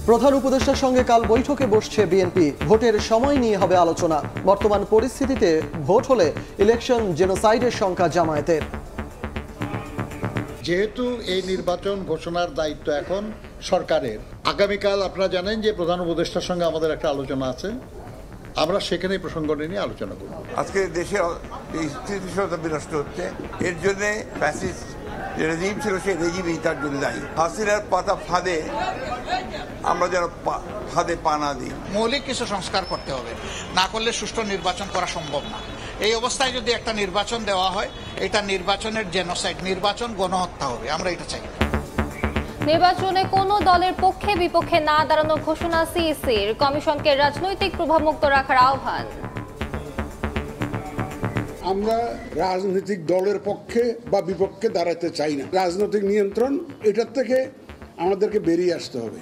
প্রধান উপদেষ্টার সঙ্গে কাল বৈঠকে বসছে বিএনপি। ভোটের সময় নিয়ে হবে আলোচনা। বর্তমান পরিস্থিতিতে ভোট হলে ইলেকশন জেনোসাইডের সংখ্যা জামায়াতের। যেহেতু এই নির্বাচন ঘোষণার দায়িত্ব এখন সরকারের, আগামীকাল আপনারা জানেন যে প্রধান উপদেষ্টার সঙ্গে আমাদের একটা আলোচনা আছে, আমরা সেখানে প্রসঙ্গ নিয়ে আলোচনা করব। আজকে দেশে স্থিতিশীলতা বিনষ্ট হচ্ছে, এর জন্য ফ্যাসিস্ট যে রেজিম ছিল সেই রেজিমই তার জন্য দায়ী। হাসিনার পাতা ফাঁদে আমরা যেন ফাঁদে পা না দিই। মৌলিক কিছু সংস্কার করতে হবে, না করলে সুষ্ঠু নির্বাচন করা সম্ভব না। এই অবস্থায় যদি একটা নির্বাচন দেওয়া হয়, এটা নির্বাচনের জেনোসাইড, নির্বাচন গণহত্যা হবে, আমরা এটা চাই। নির্বাচনে কোনো দলের পক্ষে বিপক্ষে না দাঁড়ানোর ঘোষণা সিইসির। কমিশনকে রাজনৈতিক প্রভাবমুক্ত রাখার আহ্বান। আমরা রাজনৈতিক দলের পক্ষে বা বিপক্ষে দাঁড়াতে চাই না। রাজনৈতিক নিয়ন্ত্রণ, এটার থেকে আমাদেরকে বেরিয়ে আসতে হবে।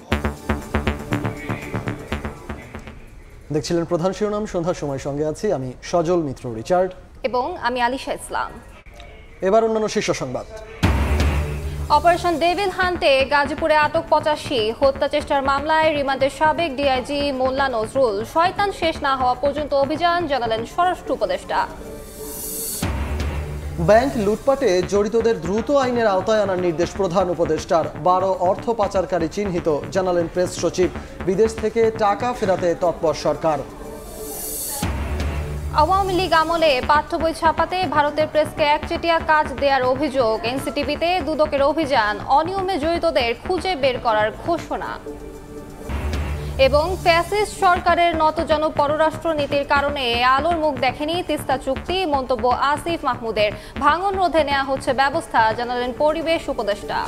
দেখছিলেন প্রধান শিরোনাম। সন্ধ্যার সময় সঙ্গে আছি আমি সজল মিত্র রিচার্ড এবং আমি আলিশা ইসলাম। এবার অন্যান্য শীর্ষ সংবাদ। অপারেশন ডেভিল হান্টে গাজীপুরে আটক 85। হত্যা চেষ্টার মামলায় রিমান্ডের সাবেক ডিআইজি মোল্লা নজরুল। শয়তান শেষ না হওয়া পর্যন্ত অভিযান, জানালেন স্বরাষ্ট্র উপদেষ্টা। ব্যাংক লুটপাটে জড়িতদের দ্রুত আইনের আওতায় আনার নির্দেশ প্রধান উপদেষ্টার। 12 অর্থ পাচারকারী চিহ্নিত, জানালেন প্রেস সচিব। বিদেশ থেকে টাকা ফেরাতে তৎপর সরকার। আওয়ামী লীগ আমলে পাঠ্য বই ছাপাতে ভারতের প্রেসকে একচেটিয়া কাজ দেওয়ার অভিযোগ। এনসিটিভিতে দুদকের অভিযান, অনিয়মে জড়িতদের খুঁজে বের করার ঘোষণা। এবং ফ্যাসিস্ট সরকারের নতজন পররাষ্ট্র নীতির কারণে আলোর মুখ দেখেনি তিস্তা চুক্তি, মন্তব্য আসিফ মাহমুদের। ভাঙন রোধে নেওয়া হচ্ছে ব্যবস্থা, জানালেন পরিবেশ উপদেষ্টা।